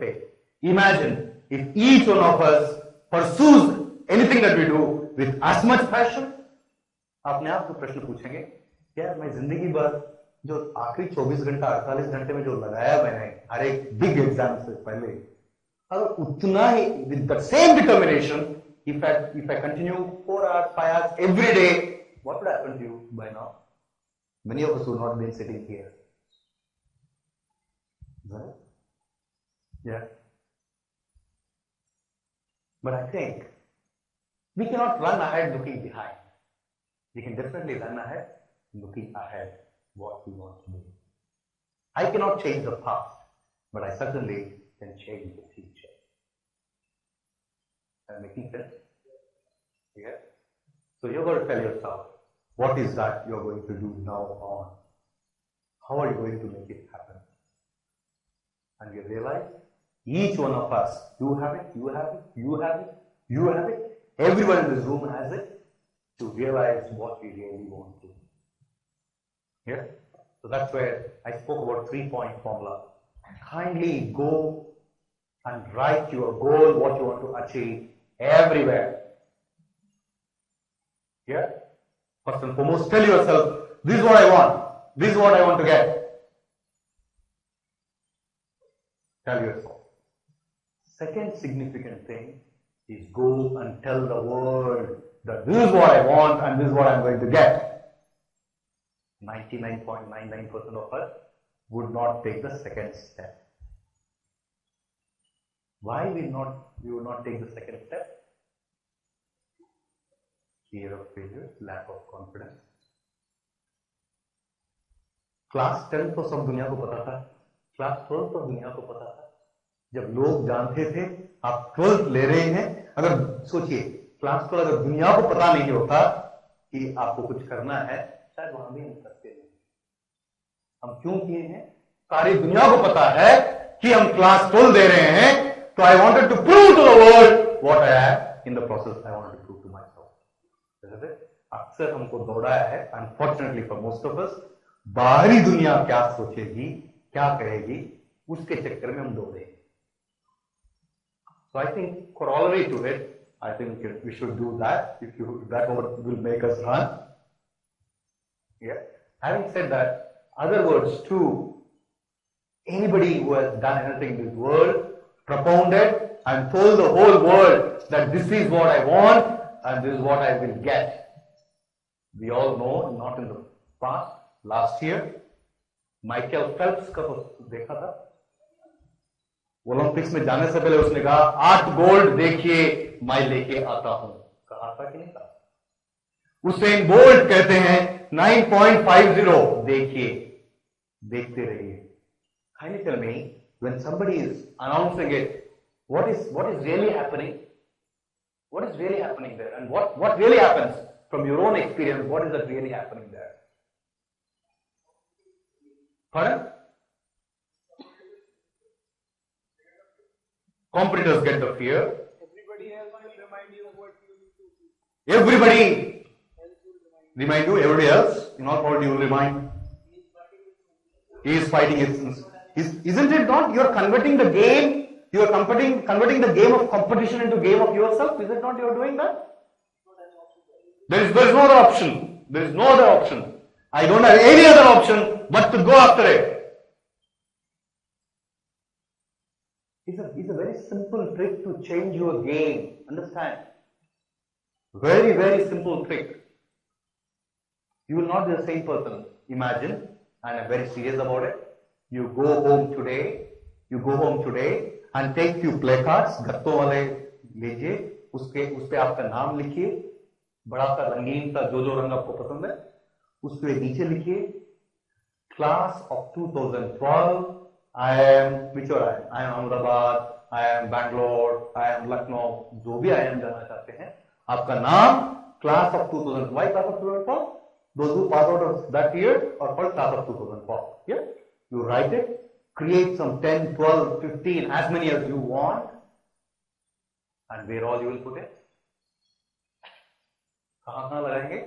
पे. Imagine if each one of us pursues anything that we do with as much passion. अपने आप को प्रश्न पूछेंगे, यार मैं जिंदगी भर जो आखिरी 24 घंटा 48 घंटे में जो लगाया मैंने हर एक बिग एग्जाम से पहले, अगर उतना ही with the same determination, if I continue 4 hours, 5 hours every day, what would happen to you by now? Many of us would not be sitting here. Right? Yeah. But I think we cannot run ahead looking behind. We can definitely run ahead looking ahead what we want to do. I cannot change the past, but I certainly can change the future. Am I making sense? Yeah. So you're going to tell yourself, what is that you're going to do now on? How are you going to make it happen? And you realize, each one of us, you have it, you have it, you have it, you have it, everyone in this room has it, to realize what we really want to. Yeah? So that's where I spoke about 3-point formula. Kindly go and write your goal, what you want to achieve, everywhere. Yeah? First and foremost, tell yourself, this is what I want, this is what I want to get. Tell yourself. Second significant thing is go and tell the world that this is what I want and this is what I'm going to get. 99.99% of us would not take the second step. Why we would not take the second step? Fear of failure, lack of confidence. Class 10 तो सब दुनिया को पता था, class 12 तो दुनिया को पता था. जब लोग जानते थे आप 12th ले रहे हैं, अगर सोचिए क्लास 12 अगर दुनिया को पता नहीं होता कि आपको कुछ करना है, शायद वहां भी हम करते नहीं. हम क्यों किए हैं? सारी दुनिया को पता है कि हम क्लास 12 दे रहे हैं, तो I wanted to prove to the world what I have in the process. I wanted to prove to myself. अक्सर हमको दौड़ाया है, unfortunately for most of us, बाहरी दुनिया क्या सोचेगी, क्या कहेगी, उसके चक्कर में हम दौड़े. So I think corollary to it, I think we should do that. That will make us run. Yeah. Having said that, other words too. Anybody who has done anything in this world, propounded and told the whole world that this is what I want and this is what I will get. We all know, not in the past, last year, Michael Phelps का तो देखा था. Olympics में जाने से पहले उसने कहा 8 गोल्ड देखिए मैं लेके आता हूं. कहा था कि नहीं कहा? उसेन बोल्ट कहते हैं 9.50 देखिए, देखते रहिए. Kindly tell me, when somebody is announcing it, what is really happening? What is really happening there? And what really happens from your own experience? What is that really happening there? Pardon? Competitors get the fear. Everybody else will remind you of what you need to do. Everybody remind you. Everybody else, not probably you will remind. He is fighting it. Isn't it not? You are converting the game. You are converting the game of competition into game of yourself. Is it not? You are doing that. There is no other option. There is no other option. I don't have any other option but to go after it. It's a very simple trick to change your game. Understand? Very, very simple trick. You will not be the same person. Imagine, and I'm very serious about it. You go home today and take few placards, गत्तों वाले लीजिए, उसपे आपका नाम लिखिए, बड़ा सा रंगीन सा जो रंग आपको पसंद है, उसके नीचे लिखिए, class of 2012, I am Ahmedabad, I am Bangalore, I am Lucknow, जो भी I am जाना चाहते हैं, आपका नाम, class of 2012. Why class of 2012? Those who pass out of that year are called class of 2012. Yeah? You write it, create some 10, 12, 15, as many as you want, and where all you will put it? कहाँ लगाएंगे?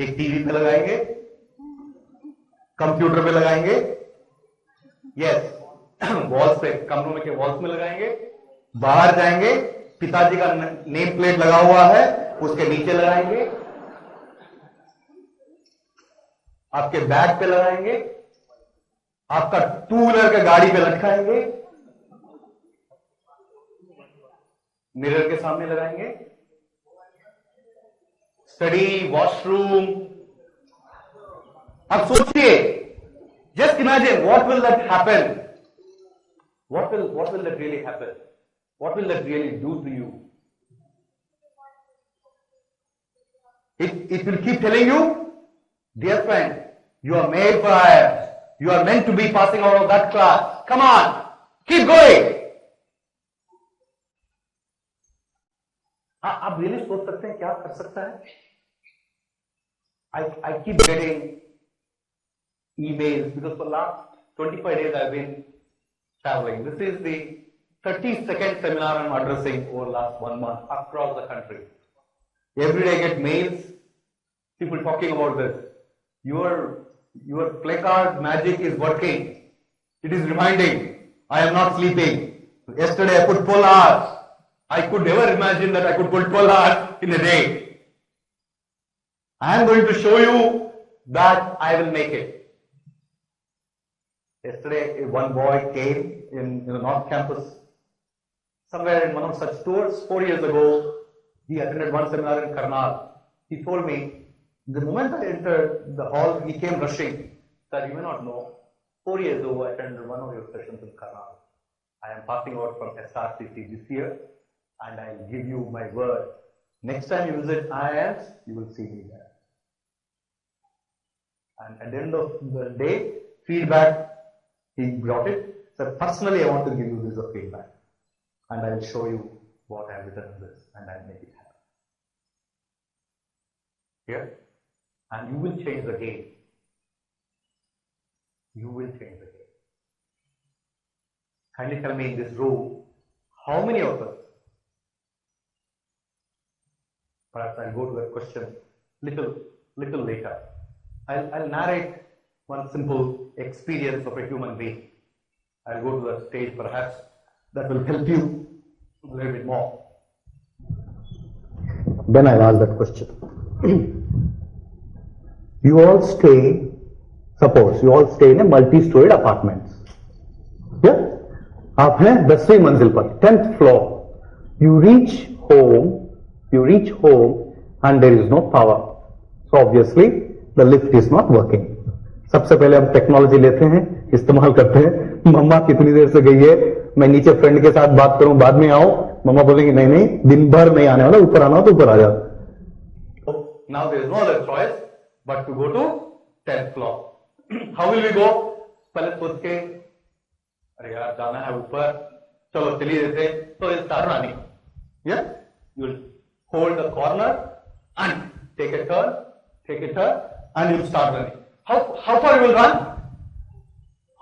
एक TV पे लगाएंगे, computer पे लगाएंगे. Yes, walls पे, कमरों में के वॉल्स में लगाएंगे, बाहर जाएंगे, पिताजी का नेम प्लेट लगा हुआ है उसके नीचे लगाएंगे, आपके बैग पे लगाएंगे, आपका टू व्हीलर के गाड़ी पे लटकाएंगे, मिरर के सामने लगाएंगे, स्टडी, वॉशरूम। अब सोचिए, just imagine what will that happen, what will that really happen, what will that really do to you? It will keep telling you, dear friend, you are made for higher, you are meant to be passing out of that class, come on, keep going. आप really सोच सकते हैं क्या कर सकता है? I keep getting emails because for last 25 days I've been traveling. This is the 32nd seminar I'm addressing over last 1 month across the country. Every day I get mails, people talking about this. Your placard magic is working. It is reminding, I am not sleeping. Yesterday I put 12 hours. I could never imagine that I could put 12 hours in a day. I am going to show you that I will make it. Yesterday, one boy came in the North Campus, somewhere in one of such tours. 4 years ago, he attended one seminar in Karnal. He told me, the moment I entered the hall, he came rushing. Sir, you may not know, 4 years ago, I attended one of your sessions in Karnal. I am passing out from SRCC this year, and I will give you my word. Next time you visit IIMs, you will see me there. And at the end of the day, feedback, he brought it. So personally, I want to give you this feedback, and I will show you what I have written in this, and I will make it happen. Here, and you will change the game. You will change the game. Kindly tell me in this room, how many of us? Perhaps I'll go to that question little later. I'll narrate one simple experience of a human being. I'll go to that stage perhaps that will help you a little bit more. Then I'll ask that question. You all stay, suppose you all stay in a multi-storied apartments. Yeah? आप हैं 10वीं मंजिल पर, 10th floor. You reach home and there is no power. So obviously the lift is not working. सबसे पहले हम technology लेते हैं, इस्तेमाल करते हैं। मम्मा कितनी देर से गई है, मैं नीचे फ्रेंड के साथ बात करूं, बाद में आओ। मम्मा बोलेंगे नहीं नहीं, दिन भर नहीं आने वाला, ऊपर आना हो तो ऊपर आ जाओ। Now there is no other choice but to go to 10th floor. How will we go? पहले सोच के, अरे यार जाना है ऊपर, चलो चलिए देते, तो इस start running. Yeah, you will hold the corner and take a turn, and you will start running. How far you will run?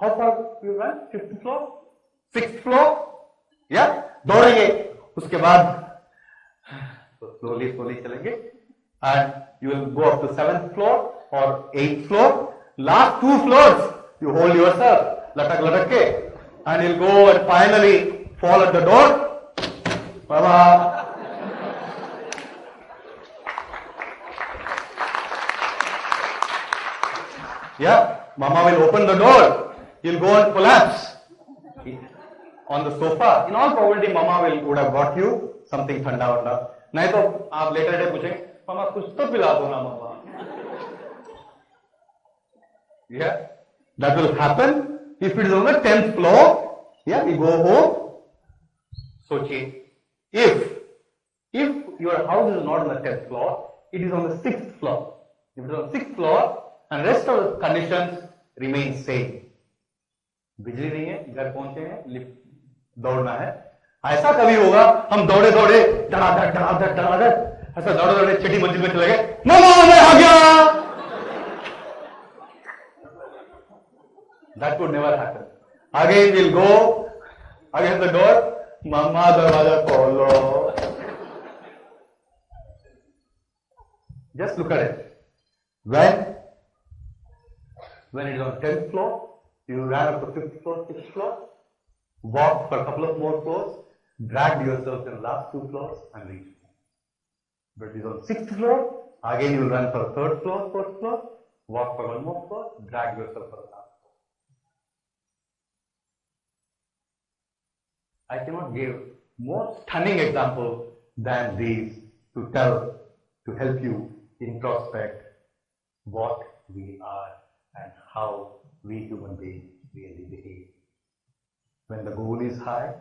How far you will run? 5th floor? 6th floor? Yeah? दौड़ेंगे, उसके बाद slowly चलेंगे, and you will go up to 7th floor or 8th floor. Last 2 floors, you hold yourself, लटक के, and you'll go and finally fall at the door. Baba. Yeah, Mama will open the door. You'll go and collapse on the sofa. In all probability, Mama would have got you something ठंडा वंडा. नहीं तो आप later day पूछेंगे, मामा कुछ तो पिला दो ना मामा. Yeah, that will happen if it is on the 10th floor. Yeah, you go home. सोचिए, if your house is not on the 10th floor, it is on the 6th floor. If it is on the 6th floor, and rest of the conditions remain same. बिजली नहीं है, घर पहुंचे हैं, lift दौड़ना है. ऐसा कभी होगा हम दौड़े धड़ाधड़ ऐसा दौड़े छठी मंजिल में चले गए, मामा मैं आ गया. That would never happen. Again we'll go against the door, mama दरवाजा खोलो. Just look at it. When it is on 10th floor, you ran up to 5th floor, 6th floor, walk for a couple of more floors, drag yourself in the last 2 floors and reach. But if it's on 6th floor, again you will run for 3rd floor, 4th floor, walk for 1 more floor, drag yourself for the last floor. I cannot give more stunning example than these to help you introspect what we are and how we human beings really behave. When the goal is high,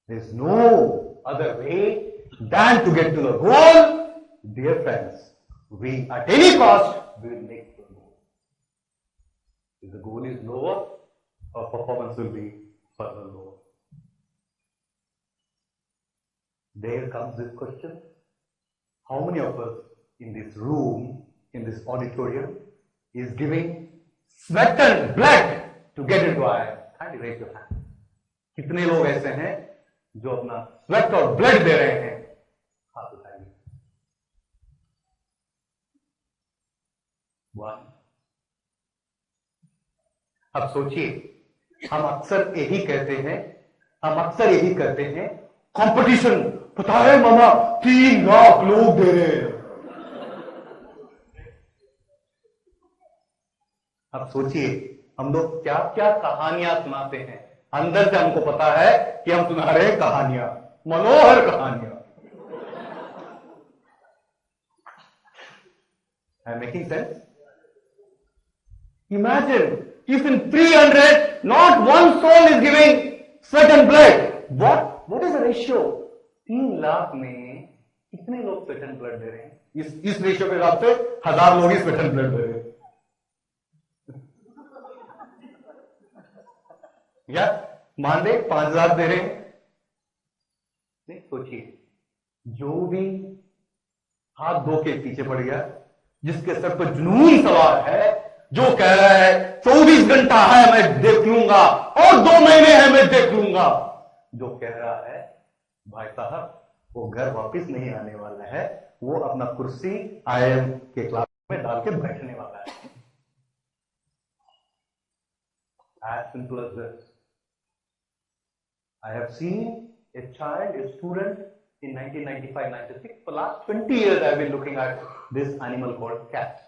there is no other way than to get to the goal. Dear friends, we at any cost will make the goal. If the goal is lower, our performance will be further lower. There comes this question: how many of us in this room, in this auditorium, is giving sweat and blood to get into IIM? Kindly raise your hand. कितने लोग ऐसे हैं जो अपना sweat और blood दे रहे हैं? हाथ उठाइए. 1. अब सोचिए, हम अक्सर यही कहते हैं, कंपटीशन, पता है मामा 3 लाख लोग दे रहे हैं. अब सोचिए, हम लोग क्या क्या कहानियां सुनाते हैं. अंदर से हमको पता है कि हम सुना रहे हैं कहानियां, मनोहर कहानियां. I'm making sense? Imagine if in 300 not one soul is giving sweat and blood. What is the ratio? 3 lakh में कितने लोग स्वेट एंड ब्लड दे रहे हैं? इस रेशियो के हिसाब से 1000 लोग ही स्वेट एंड ब्लड दे रहे हैं. या मान ले 5000 दे रहे हैं. नहीं, सोचिए, जो भी हाथ धो के पीछे पड़ गया, जिसके सर पर जुनून सवार है, जो कह रहा है 24 घंटा है मैं देख लूंगा और 2 महीने है मैं देख लूंगा, जो कह रहा है भाई साहब वो घर वापस नहीं आने वाला है, वो अपना कुर्सी IIM के क्लास में डाल के बैठने वाला है. As simple as this. I have seen a child, a student in 1995-96. For the last 20 years, I have been looking at this animal called cat.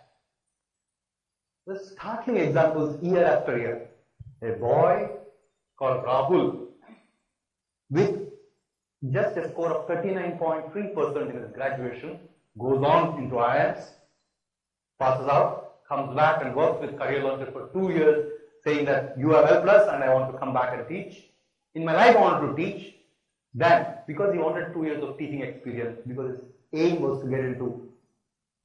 The startling examples year after year. A boy called Rahul with just a score of 39.3% in his graduation goes on into IIMs, passes out, comes back and works with Career Launcher for 2 years, saying that you are well and I want to come back and teach. In my life I wanted to teach. Then, because he wanted 2 years of teaching experience, because his aim was to get into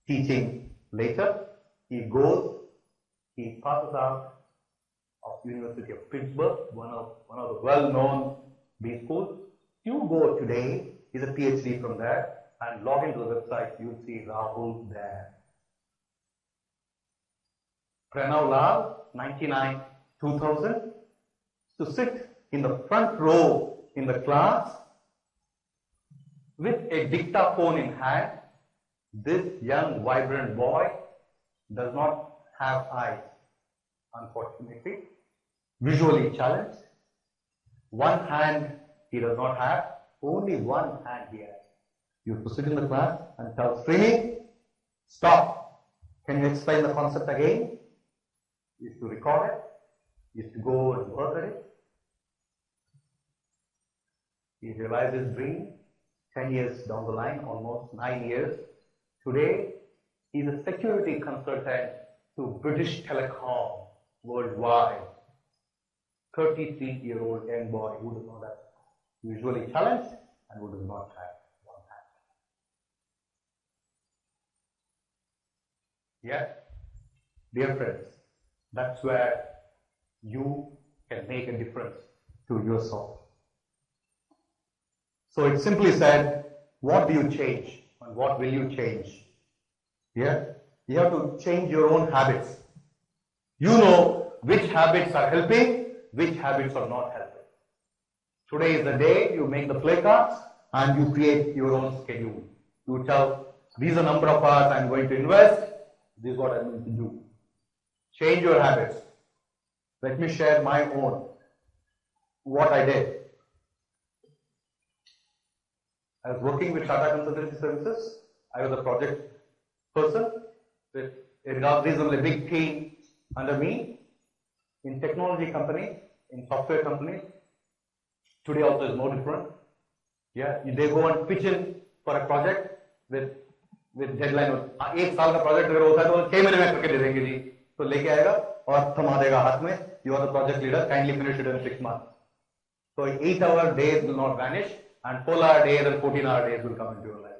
teaching later, he goes, he passes out of University of Pittsburgh, one of the well-known B schools. You go today, he's a PhD from there, and log into the website, you'll see Rahul there. Pranav Lal, 99, 2000, to sit in the front row in the class with a dictaphone in hand. This young, vibrant boy does not have eyes, unfortunately, visually challenged. One hand he does not have, only one hand he has. You have to sit in the class and tell Srini, stop. Can you explain the concept again? You used to record it. You used to go and work at it. He realized his dream 10 years down the line, almost 9 years. Today, he is a security consultant to British Telecom worldwide. 33-year-old young boy who does not have, usually challenged and who does not have one hand. Yeah, dear friends, that's where you can make a difference to yourself. So it simply said, what do you change and what will you change? Yeah, you have to change your own habits. You know which habits are helping, which habits are not helping. Today is the day you make the play cards and you create your own schedule. You tell, these are the number of hours I'm going to invest, this is what I'm going to do. Change your habits. Let me share my own. what I did. I was working with Tata Consultancy Services. I was a project person with a reasonably big team under me in technology companies, in software companies. Today also is no different. Yeah, they go and pitch in for a project with deadline. एक साल का project अगर होता है तो 6 महीने में करके दे देंगे जी, तो लेके आएगा और थमा देगा हाथ में. You are the project leader. Kindly finish it in 6 months. So 8-hour days will not vanish, and 12-hour days and 14-hour days will come into your life.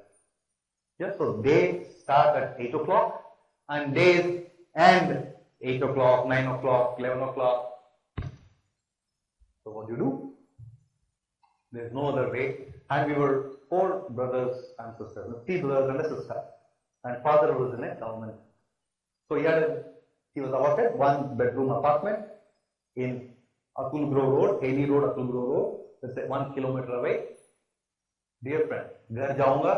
Yes, so days start at 8 o'clock and days end 8 o'clock, 9 o'clock, 11 o'clock. So what do you do? There is no other way. And we were 4 brothers and sisters, 3 brothers and a sister. And father was in a government. So he was allotted 1-bedroom apartment in Atul Grove Road, Haley Road, Atul Grove Road. That's 1 kilometer away. Dear friend, घर जाऊंगा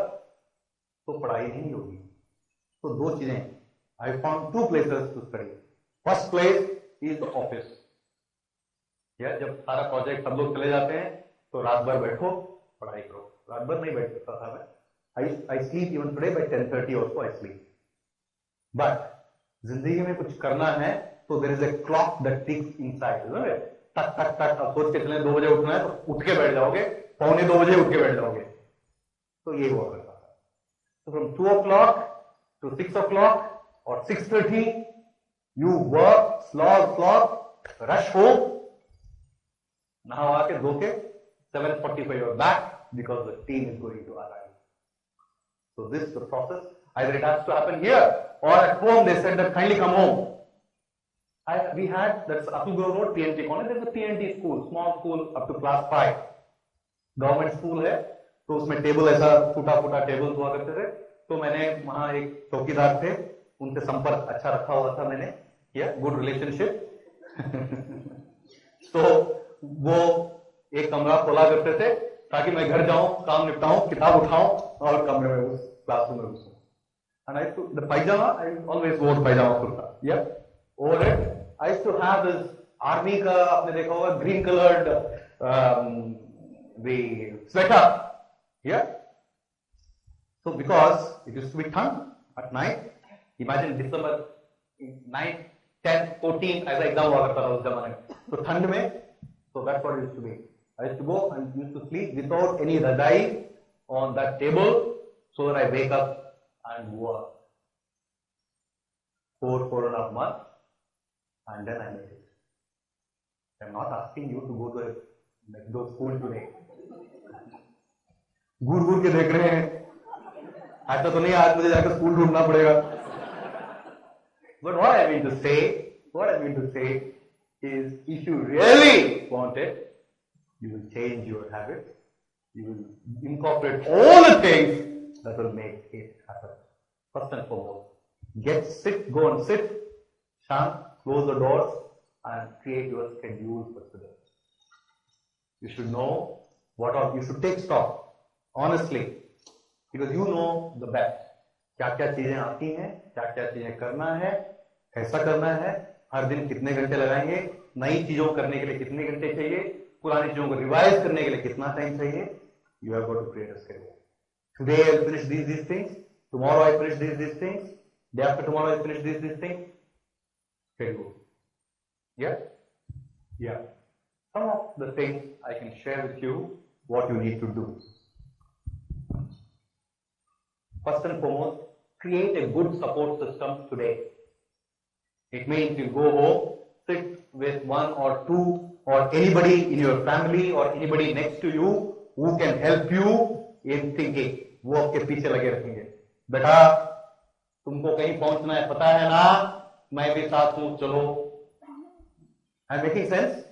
तो पढ़ाई नहीं होगी. तो 2 चीजें. I found 2 places to study. First place is the office. जब सारा प्रोजेक्ट सब लोग चले जाते हैं तो रात भर बैठो पढ़ाई करो. रात भर नहीं बैठ सकता था मैं. I sleep even today by 10:30 also I sleep. But जिंदगी में कुछ करना है तो there is a clock that ticks inside, isn't it? टक टक टक. अब सोच के चले 2 बजे उठना है तो उठ के बैठ जाओगे, 1:45 बजे उठ के बैठ जाओगे. तो ये हुआ करता था. So from 2 o'clock to 6 o'clock or 6:30 you work, slog, rush home. Now आके धो के 7:45 you're back because the team is going to arrive. So this is the process. Either it has to happen here or at home. They said that kindly come home. We had, that's Atul Grove Road, PNT College. There's a PNT school, small school up to class 5. Ggovernment school है, तो उसमें table ऐसा फूटा table हुआ करते थे. तो मैंने वहां एक चौकीदार थे, उनसे संपर्क अच्छा रखा हुआ था मैंने. Good relationship. तो वो एक कमरा खोला करते थे ताकि मैं घर जाऊं, काम निपटाऊं, किताब उठाऊं और कमरे में उस क्लासरूम में घुसूं. And I used to, the pajama, I always wore pajama kurta. Yeah. Over it, I used to have this army का, आपने देखा होगा, green colored the sweater. Yeah. So because it used to be thund at night, imagine December 9, 10, 14 ऐसा exam हुआ करता था उस जमाने में. तो ठंड में, so that's what it used to be. I used to go and used to sleep without any radai on that table so that I wake up and work. 4.5 months, and then I made it. I'm not asking you to go to a McDo school today. घूर के देख रहे हैं, ऐसा तो नहीं आज मुझे जाकर स्कूल ढूंढना पड़ेगा. But what I mean to say is, if you really want it, you will change your habits. You will incorporate all the things that will make it happen. First and foremost, go and sit, shant, close the doors, and create your schedule for today. You should know you should take stock, honestly, because you know the best. क्या-क्या चीजें आती हैं, क्या-क्या चीजें करना है, कैसा करना है, हर दिन कितने घंटे लगाएंगे, नई चीजों करने के लिए कितने घंटे चाहिए, पुरानी चीजों को रिवाइज करने के लिए कितना टाइम चाहिए. You have got to create a schedule. Today I will finish these things. Tomorrow I finish these things. Day after tomorrow I finish these things. Schedule. Yeah. Some of the things I can share with you what you need to do. First and foremost, create a good support system today. It means you go home, sit with 1 or 2 or anybody in your family or anybody next to you who can help you in thinking. वो आपके पीछे लगे रहेंगे. बेटा तुमको कहीं पहुंचना है, पता है ना, मैं भी साथ हूं, चलो. I'm making sense?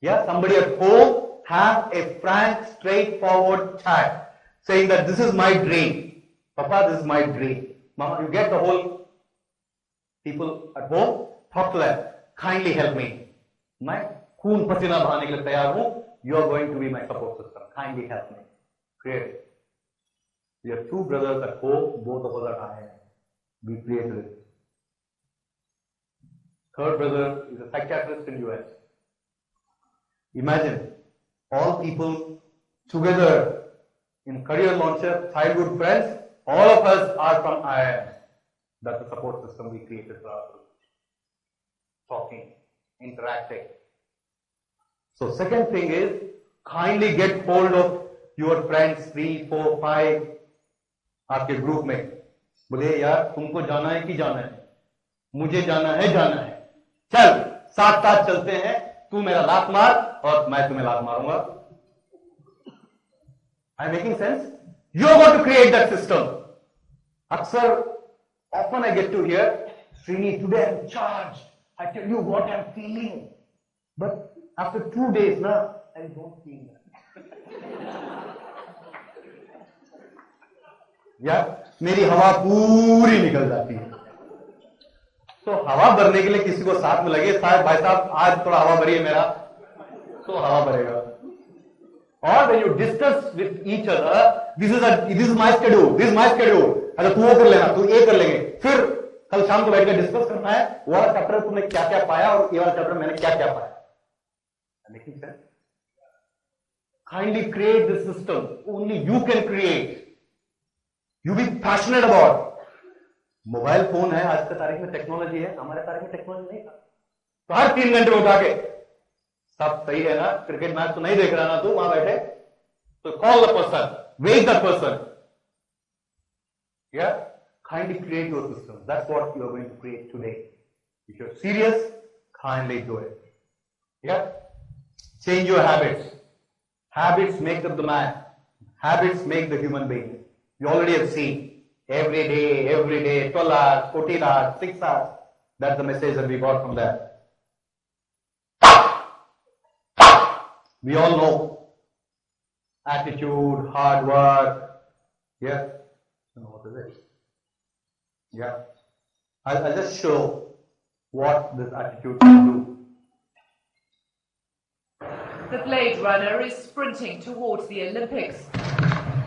Yeah, somebody at home have a frank, straightforward chat saying that this is my dream. Papa, this is my dream. Mama, you get the whole people at home, talk to them. Kindly help me. मैं खून पसीना बहाने के लिए तैयार हूं. You are going to be my support system. Kindly help me. Create it. We have 2 brothers at home. Both of us are dying. We created it. Third brother is a psychiatrist in US. Imagine all people together in career launcher, childhood friends, all of us are from IIM. That's the support system we created for ourselves. Talking, interacting. So second thing is, kindly get hold of your friends, 3, 4, 5 आपके group में. बोले यार तुमको जाना है कि जाना है, मुझे जाना है, चल साथ साथ चलते हैं, तू मेरा लात मार और मैं तुम्हें लात मारूंगा. I'm making sense? You're going to create that system. अक्सर often I get to hear, Srini, today I'm charged. I tell you what I'm feeling. But after 2 days, na, I don't feel that. या मेरी हवा पूरी निकल जाती है. तो हवा भरने के लिए किसी को साथ में लगे, साहब भाई साहब आज थोड़ा हवा भरिए मेरा, तो हवा भरेगा. और when you discuss with each other, this is my schedule. अच्छा तू वो कर लेना, तू ये कर लेंगे, फिर कल शाम को बैठकर डिस्कस करना है, वो वाला चैप्टर तुमने क्या क्या पाया और ये वाला चैप्टर मैंने क्या क्या पाया. Making sense? Kindly create this system. Only you can create. You be passionate about. Mobile phone है, आज के तारीख में टेक्नोलॉजी है, हमारे तारीख में टेक्नोलॉजी नहीं था. तो हर 3 घंटे में उठा के सब सही है ना, क्रिकेट मैच तो नहीं देख रहा ना तू वहां बैठे, तो call the person, wake the person. Yeah, kindly create your system. That's what you are going to create today. If you're serious, kindly do it. Yeah, change your habits. Habits make up the man. Habits make the human being. You already have seen every day, 12 hours, 14 hours, 6 hours. That's the message that we got from that. We all know attitude, hard work. Yeah. I don't know what is it. Yeah. I'll just show what this attitude can do. The Blade Runner is sprinting towards the Olympics.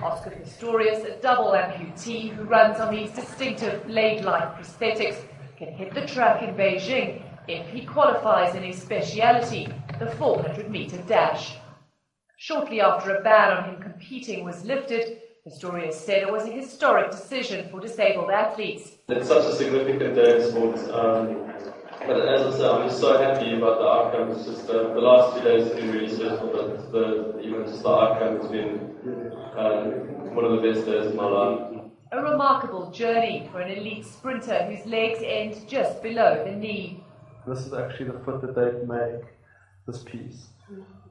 Oscar Pistorius, a double amputee who runs on these distinctive blade-like prosthetics, can hit the track in Beijing if he qualifies in his speciality, the 400-meter dash. Shortly after a ban on him competing was lifted, Pistorius said it was a historic decision for disabled athletes. It's such a significant day in sports, but as I said, I'm just so happy about the outcome. It's just the last 2 days have been really stressful, but just the outcome has been one of the best days of my life. A remarkable journey for an elite sprinter whose legs end just below the knee. This is actually the foot that they make, this piece.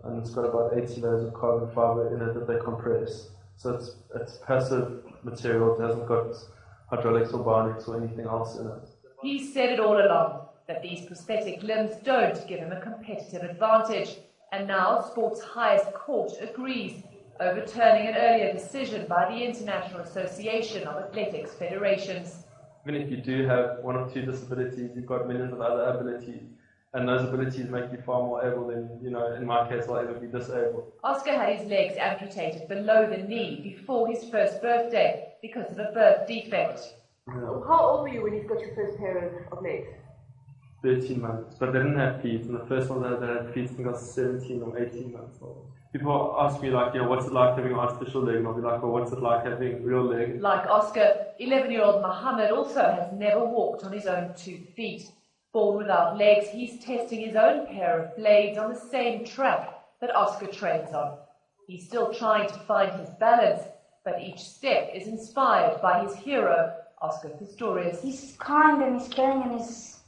And it's got about 80 layers of carbon fiber in it that they compress. So it's passive material, it hasn't got hydraulics or bionics or anything else in it. He said it all along, that these prosthetic limbs don't give him a competitive advantage. And now sport's highest court agrees, overturning an earlier decision by the International Association of Athletics Federations. Even if you do have 1 or 2 disabilities, you've got millions of other abilities. And those abilities make you far more able than, in my case, I'll ever be disabled. Oscar had his legs amputated below the knee before his first birthday because of a birth defect. Yeah. How old were you when you got your first pair of legs? 13 months, but they didn't have feet. And the first one that had feet, I think I was 17 or 18 months old. People ask me, what's it like having an artificial leg? And I'll be like, well, what's it like having real legs? Like Oscar, 11-year-old Mohammed also has never walked on his own 2 feet. Born without legs, he's testing his own pair of blades on the same track that Oscar trains on. He's still trying to find his balance, but each step is inspired by his hero, Oscar Pistorius. He's kind and he's caring and he's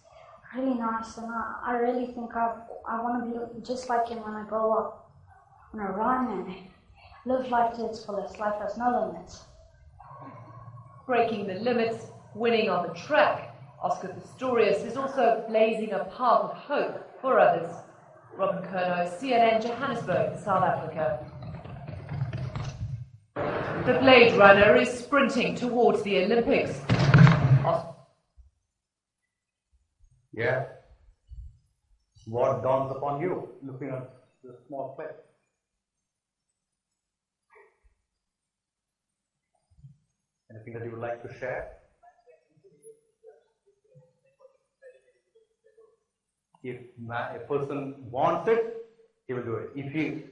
really nice, and I really think I want to be just like him when I grow up. I want to run and live life to its fullest. Life has no limits. Breaking the limits, winning on the track, Oscar Pistorius is also blazing a path of hope for others. Robin Kerno, CNN, Johannesburg, South Africa. The Blade Runner is sprinting towards the Olympics. Yeah. What dawns upon you looking at the small clip? Anything that you would like to share? If a person wants it, he will do it. If he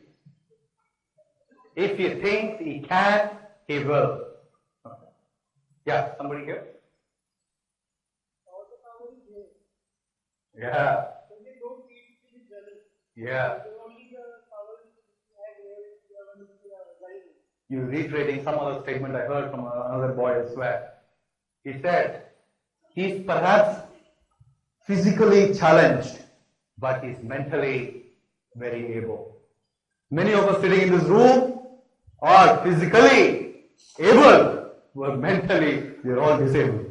If he thinks he can, he will. Okay. Yeah, somebody here? Yeah. Yeah. You're reiterating some other statement I heard from another boy elsewhere. He said, he's perhaps physically challenged, but he's mentally very able. Many of us sitting in this room are physically able, but mentally we are all disabled.